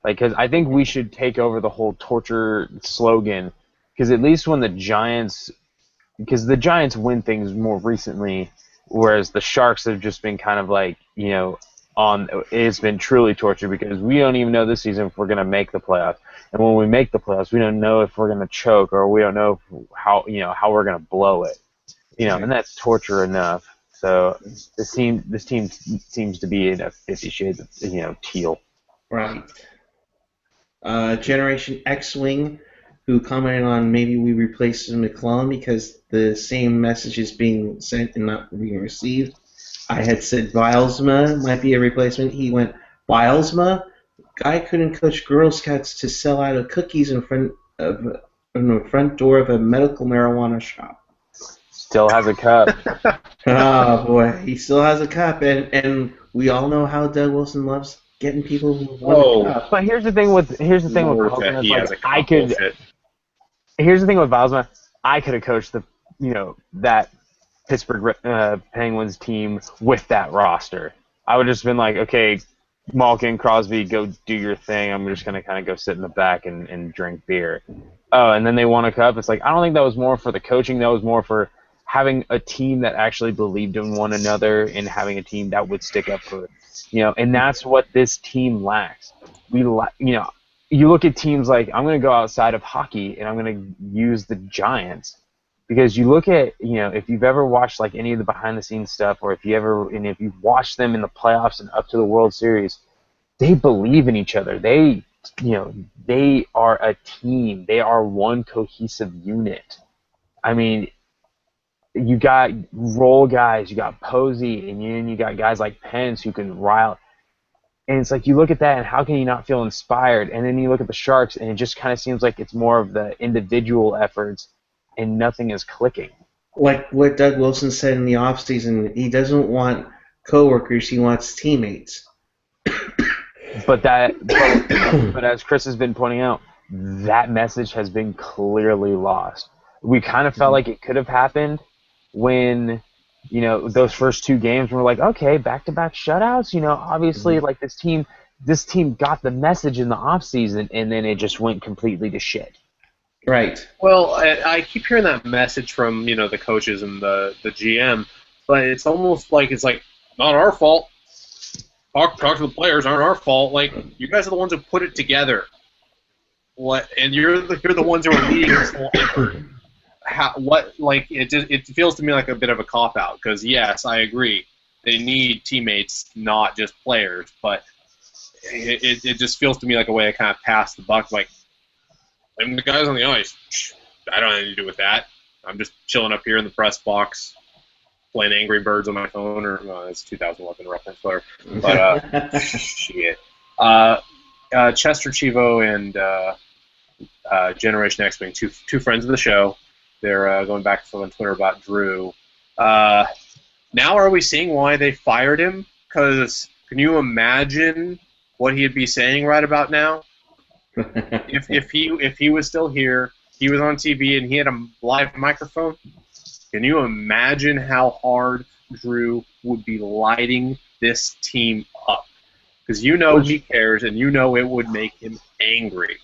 Like, because I think we should take over the whole torture slogan. Because at least when the Giants win things more recently, whereas the Sharks have just been kind of like, it's been truly torture because we don't even know this season if we're going to make the playoffs. And when we make the playoffs, we don't know if we're going to choke or we don't know how we're going to blow it. And that's torture enough. So this team seems to be in a 50 Shades of teal.
Right. Generation X-Wing, who commented on maybe we replace McClellan because the same message is being sent and not being received. I had said Bilesma might be a replacement. He went, Bilesma? Guy couldn't coach Girl Scouts to sell out of cookies in front door of a medical marijuana shop.
Still has a cup.
Oh boy, he still has a cup, and we all know how Doug Wilson loves getting people who want a cup.
But here's the thing with Bilesma. Here's the thing with Bilesma. I could have coached that Pittsburgh Penguins team with that roster. I would have just been like, okay, Malkin, Crosby, go do your thing. I'm just gonna kind of go sit in the back and drink beer. Oh, and then they won a cup. It's like I don't think that was more for the coaching. That was more for having a team that actually believed in one another and having a team that would stick up for, and that's what this team lacks. You look at teams like, I'm going to go outside of hockey and I'm going to use the Giants because you look at, if you've ever watched like any of the behind the scenes stuff or if you've watched them in the playoffs and up to the World Series, they believe in each other. They are a team. They are one cohesive unit. I mean, you got role guys, you got Posey, and then you got guys like Pence who can rile. And it's like you look at that, and how can you not feel inspired? And then you look at the Sharks, and it just kind of seems like it's more of the individual efforts, and nothing is clicking.
Like what Doug Wilson said in the offseason, he doesn't want coworkers, he wants teammates.
But as Chris has been pointing out, that message has been clearly lost. We kind of felt like it could have happened when, those first two games were like, okay, back-to-back shutouts. Obviously, like this team got the message in the offseason, and then it just went completely to shit.
Right.
Well, I keep hearing that message from the coaches and the GM, but it's almost like it's like not our fault. Talk to the players, aren't our fault. Like you guys are the ones who put it together. And you're the ones who are leading this whole effort. It feels to me like a bit of a cop out because yes, I agree they need teammates, not just players, but it just feels to me like a way to kind of pass the buck. Like, I'm the guys on the ice. I don't have anything to do with that. I'm just chilling up here in the press box, playing Angry Birds on my phone, or it's 2011 reference, whatever. But shit. Chester Chivo and Generation X-Wing, two friends of the show. They're going back and forth on Twitter about Drew. Now are we seeing why they fired him? Because can you imagine what he'd be saying right about now? if he was still here, he was on TV and he had a live microphone. Can you imagine how hard Drew would be lighting this team up? Because he cares and it would make him angry.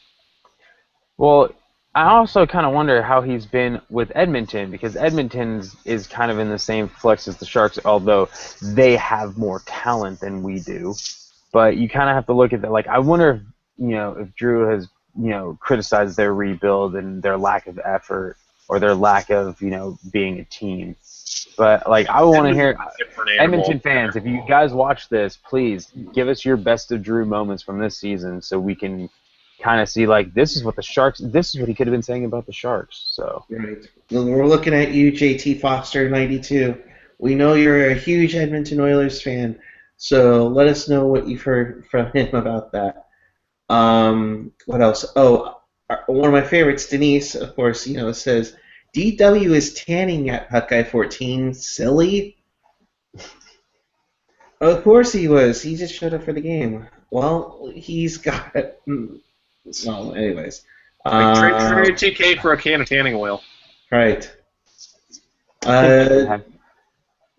Well, I also kind of wonder how he's been with Edmonton because Edmonton is kind of in the same flux as the Sharks, although they have more talent than we do. But you kind of have to look at that. Like, I wonder if Drew has criticized their rebuild and their lack of effort or their lack of being a team. But like, I want to hear Edmonton fans, if you guys watch this, please give us your best of Drew moments from this season so we can kind of see like this is what he could have been saying about the Sharks. So
right. We're looking at you, JT Foster 92. We know you're a huge Edmonton Oilers fan, so let us know what you've heard from him about that. What else? Oh, one of my favorites, Denise, of course, says DW is tanning at Puckeye 14. Silly. Of course he was. He just showed up for the game. Well, he's got. Well, anyways.
Like
Uh,
trade TK for a can of tanning oil.
right.
I think that could
Uh,
happen.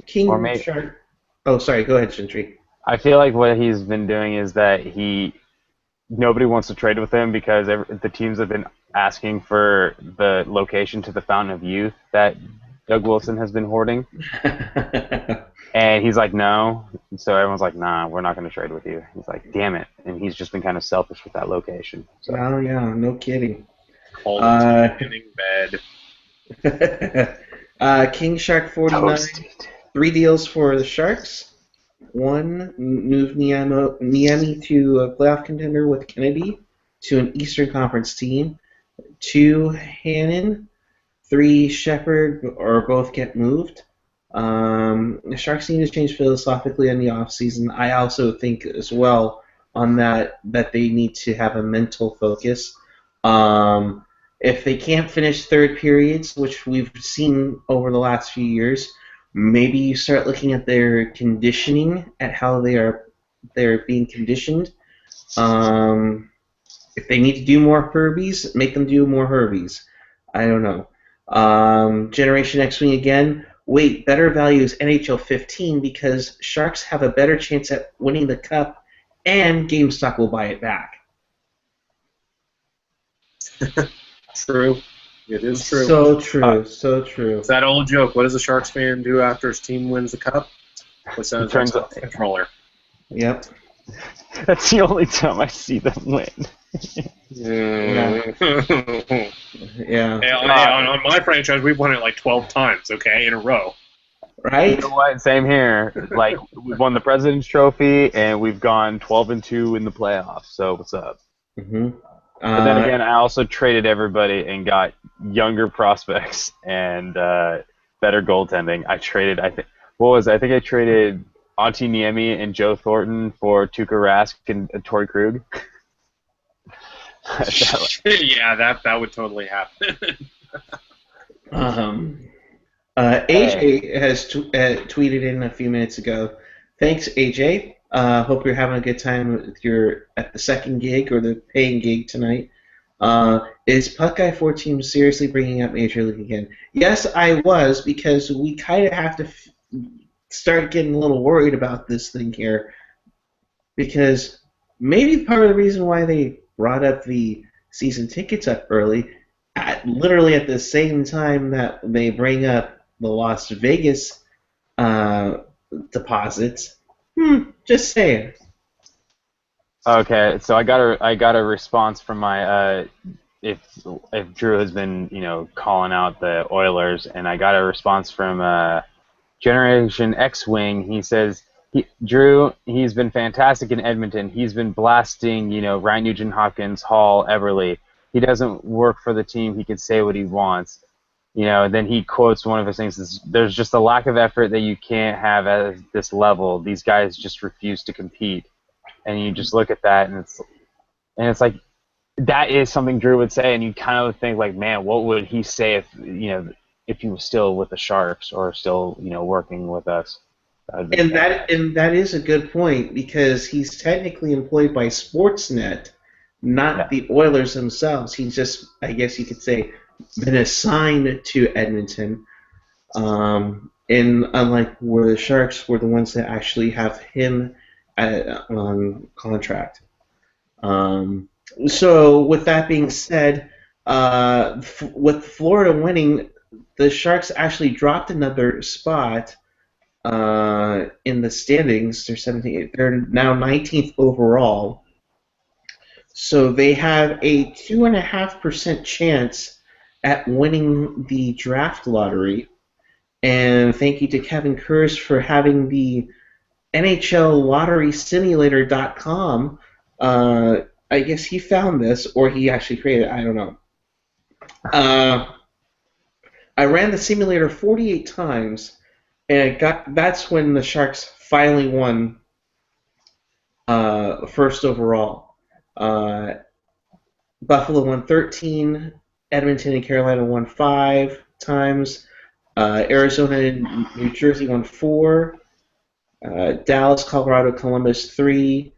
Or
King
maybe
Shark. Oh, sorry. Go ahead, Shintry.
I feel like what he's been doing is that nobody wants to trade with him because the teams have been asking for the location to the Fountain of Youth that Doug Wilson has been hoarding, and he's like, no. And so everyone's like, nah, we're not going to trade with you. He's like, damn it, and he's just been kind of selfish with that location. So
Oh, yeah. No kidding.
Called a
Uh,
tanning bed.
King Shark 49.
toasted.
3 deals for the Sharks. 1, move Niemi to a playoff contender with Kennedy to an Eastern Conference team. 2, Hannon. 3, Shepard, or both get moved. The Sharks need to change philosophically in the offseason. I also think as well on that they need to have a mental focus. If they can't finish third periods, which we've seen over the last few years, maybe you start looking at their conditioning, at how they're being conditioned. If they need to do more Herbies, make them do more Herbies. I don't know. Generation X Wing again. Wait, better value is NHL 15 because Sharks have a better chance at winning the Cup, and GameStop will buy it back.
True. It is true.
So true, so true.
It's that old joke. What does a Sharks fan do after his team wins the cup? What's that?
Turns
Turns the controller.
Yep.
That's the only time I see them win.
Yeah. Yeah.
Hey, on my franchise, we've won it like 12 times, okay, in a row.
You
Right?
know what? Same here. Like we've won the President's Trophy and we've gone 12-2 in the playoffs. So what's up?
Mm-hmm.
But then again, I also traded everybody and got younger prospects and better goaltending. I think I traded Auntie Niemi and Joe Thornton for Tuukka Rask and Torrey Krug.
Yeah, that would totally happen.
AJ has tweeted in a few minutes ago. Thanks, AJ. Hope you're having a good time at the second gig or the paying gig tonight. Is Puck Guy 14 seriously bringing up Major League again? Yes, I was, because we kind of have to start getting a little worried about this thing here, because maybe part of the reason why they brought up the season tickets up early, literally at the same time that they bring up the Las Vegas deposits. Just saying.
Okay, so I got a response from my if Drew has been calling out the Oilers, and I got a response from Generation X Wing. He says Drew, he's been fantastic in Edmonton. He's been blasting Ryan Nugent Hopkins, Hall, Everly. He doesn't work for the team. He can say what he wants. Then he quotes one of his things: "There's just a lack of effort that you can't have at this level. These guys just refuse to compete." And you just look at that, and it's like that is something Drew would say, and you kind of think like, man, what would he say if he was still with the Sharks or still working with us?
And that is a good point, because he's technically employed by Sportsnet, not the Oilers themselves. He's just, I guess you could say, been assigned to Edmonton. And unlike where the Sharks were the ones that actually have him on contract. So with that being said, with Florida winning, the Sharks actually dropped another spot in the standings. They're 17th. They're now 19th overall. So they have a 2.5% chance at winning the draft lottery. And thank you to Kevin Kurz for having the NHL Lottery Simulator.com. I guess he found this, or he actually created it. I don't know. I ran the simulator 48 times, and that's when the Sharks finally won first overall. Buffalo won 13, Edmonton and Carolina won 5 times, Arizona and New Jersey won 4, Dallas, Colorado, Columbus 3,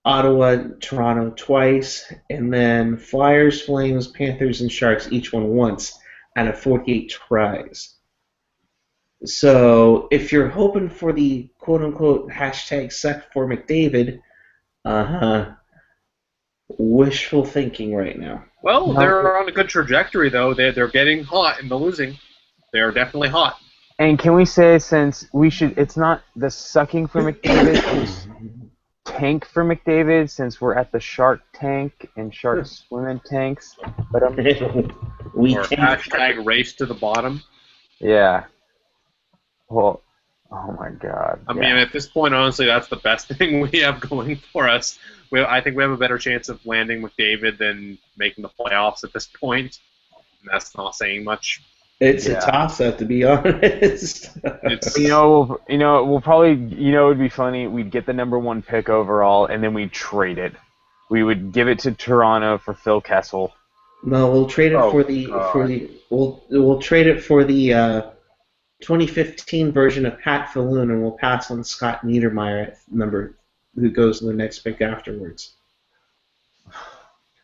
Ottawa, Toronto twice, and then Flyers, Flames, Panthers, and Sharks each won once out of 48 tries. So if you're hoping for the quote-unquote hashtag suck for McDavid, wishful thinking right now.
Well,
No.
they're on a good trajectory, though. They're getting hot in the losing. They're definitely hot.
And can we say, since it's not the sucking for McDavid, it's tank for McDavid, since we're at the Shark Tank and Sharks swim in tanks. But
We
Or
can't.
hashtag race to the bottom.
yeah. Well, oh my God.
I
yeah.
mean, at this point, honestly, that's the best thing we have going for us. I think we have a better chance of landing McDavid than making the playoffs at this point. And that's not saying much.
It's a toss-up, to be honest.
It's
we'll probably, it would be funny. We'd get the #1 pick overall, and then we'd trade it. We would give it to Toronto for Phil Kessel.
No, we'll trade it we'll trade it for the 2015 version of Pat Falloon, and we'll pass on Scott Niedermayer, who goes to the next pick afterwards.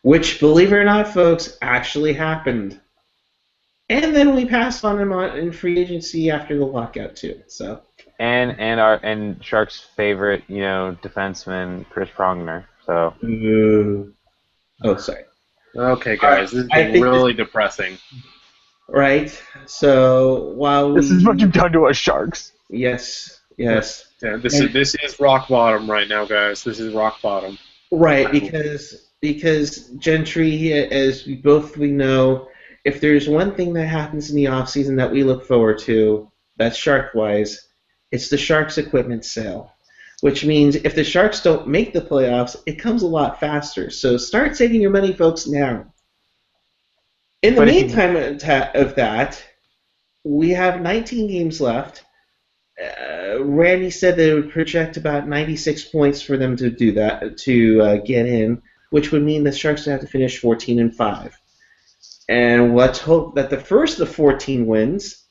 Which, believe it or not, folks, actually happened. And then we passed on him in free agency after the lockout too. So.
And Sharks' favorite, defenseman, Chris Pronger. So.
Oh, sorry.
okay, guys. This is really depressing.
Right. So while
this is what you've done to us, Sharks.
Yes.
Yeah, this is rock bottom right now, guys. This is rock bottom.
Right, because Gentry, as we know, if there's one thing that happens in the offseason that we look forward to, that's Shark-wise, it's the Sharks equipment sale. Which means if the Sharks don't make the playoffs, it comes a lot faster. So start saving your money, folks, now. In the meantime of that, we have 19 games left. Randy said they would project about 96 points for them to do that, to get in, which would mean the Sharks would have to finish 14-5. And let's hope that the first of the 14 wins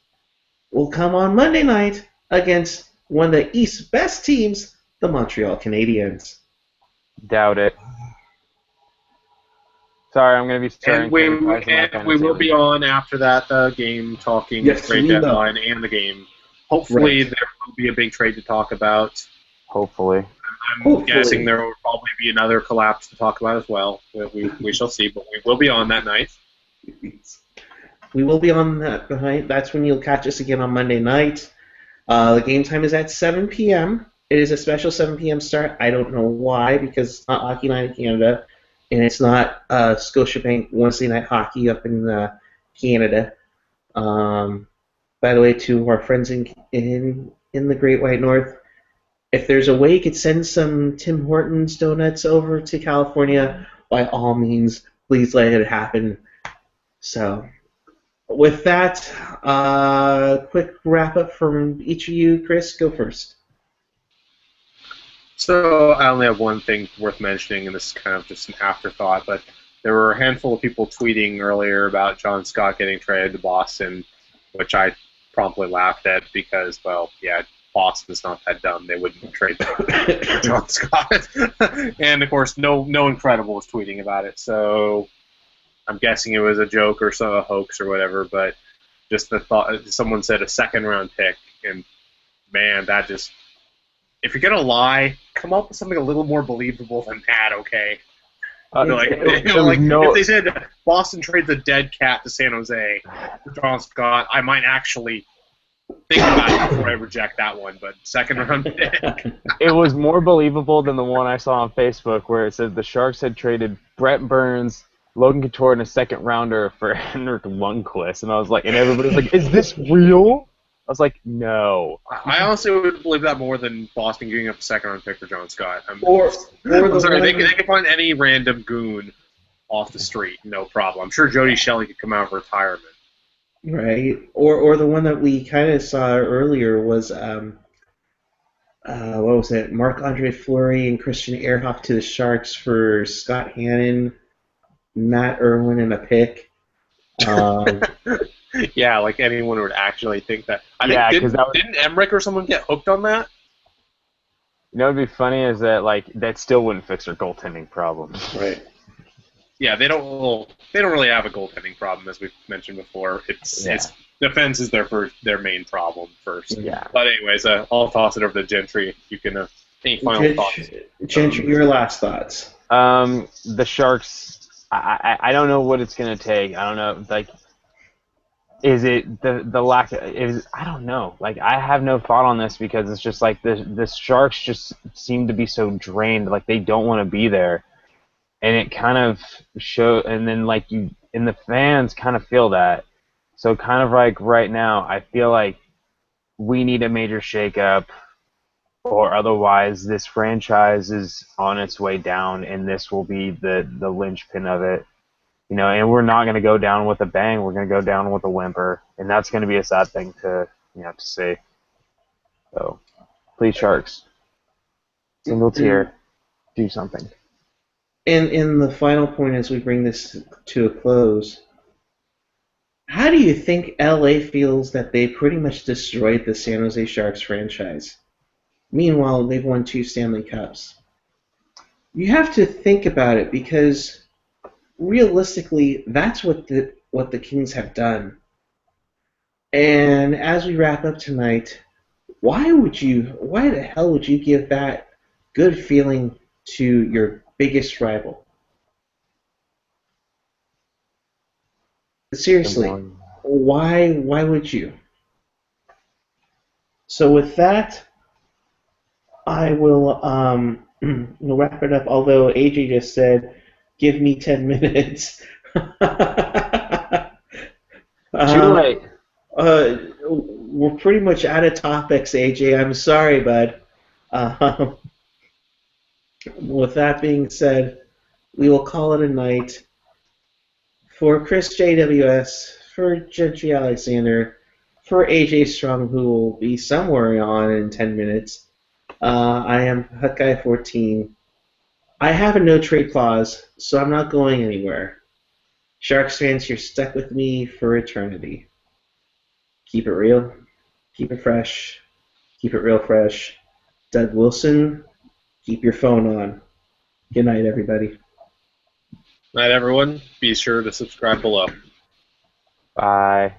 will come on Monday night against one of the East's best teams, the Montreal Canadiens.
Doubt it. Sorry, I'm going to be starting.
And we will be on after that game talking trade deadline and the game. Hopefully there will be a big trade to talk about.
Hopefully.
I'm guessing there will probably be another collapse to talk about as well. We shall see, but we will be on that night.
We will be on that behind. That's when you'll catch us again on Monday night. The game time is at 7 p.m. It is a special 7 p.m. start. I don't know why, because it's not Hockey Night in Canada, and it's not Scotiabank Wednesday Night Hockey up in Canada. By the way, to our friends in the Great White North, if there's a way you could send some Tim Hortons donuts over to California, by all means, please let it happen. So, with that, quick wrap-up from each of you. Chris, go first.
So I only have one thing worth mentioning, and this is kind of just an afterthought, but there were a handful of people tweeting earlier about John Scott getting traded to Boston, which I promptly laughed at because, well, yeah, Boston's not that dumb. They wouldn't trade for John Scott. And, of course, no Incredible was tweeting about it, so I'm guessing it was a joke or a hoax or whatever, but just the thought, someone said a second-round pick, and, man, that just... If you're going to lie, come up with something a little more believable than that, okay? If they said Boston trades a dead cat to San Jose for John Scott, I might actually think about it before I reject that one, but second-round pick.
It was more believable than the one I saw on Facebook where it said the Sharks had traded Brett Burns, Logan Couture, and a second-rounder for Henrik Lundqvist, and I was like, and everybody was like, is this real? I was like, no.
I honestly would believe that more than Boston giving up a second-round pick for John Scott. I'm sorry, they can find any random goon off the street, no problem. I'm sure Jody Shelley could come out of retirement.
Right. Or the one that we kind of saw earlier was, what was it? Marc-Andre Fleury and Christian Ehrhoff to the Sharks for Scott Hannon, Matt Irwin, and a pick.
Yeah, like anyone would actually think that. Didn't Emmerich or someone get hooked on that?
You know, what'd be funny is that like that still wouldn't fix their goaltending problems.
Right.
Yeah, they don't really have a goaltending problem, as we've mentioned before. It's defense is their main problem first.
Yeah.
But anyways, I'll toss it over to Gentry. You can any final thoughts?
Gentry, your last thoughts.
The Sharks. I don't know what it's gonna take. I don't know. Like, is it the lack of, is I don't know. Like, I have no thought on this because it's just like the Sharks just seem to be so drained. Like they don't want to be there. And it kind of and then like and the fans kind of feel that. So kind of like right now, I feel like we need a major shakeup, or otherwise this franchise is on its way down, and this will be the linchpin of it. You know, and we're not going to go down with a bang. We're going to go down with a whimper, and that's going to be a sad thing to to see. So, please, Sharks, single tier, do something.
And in the final point, as we bring this to a close, how do you think LA feels that they pretty much destroyed the San Jose Sharks franchise? Meanwhile, they've won 2 Stanley Cups. You have to think about it because realistically, that's what the Kings have done. And as we wrap up tonight, why the hell would you give that good feeling to your biggest rival? Seriously, why would you? So with that, I will we'll wrap it up. Although AJ just said, "Give me 10 minutes."
Too late.
We're pretty much out of topics, AJ. I'm sorry, bud. With that being said, we will call it a night. For Chris JWS, for Gentry Alexander, for AJ Strong, who will be somewhere on in 10 minutes, I am HutGuy14. I have a no trade clause, so I'm not going anywhere. Sharks fans, you're stuck with me for eternity. Keep it real, keep it fresh, keep it real fresh. Doug Wilson, keep your phone on. Good night, everybody.
Night, everyone. Be sure to subscribe below.
Bye.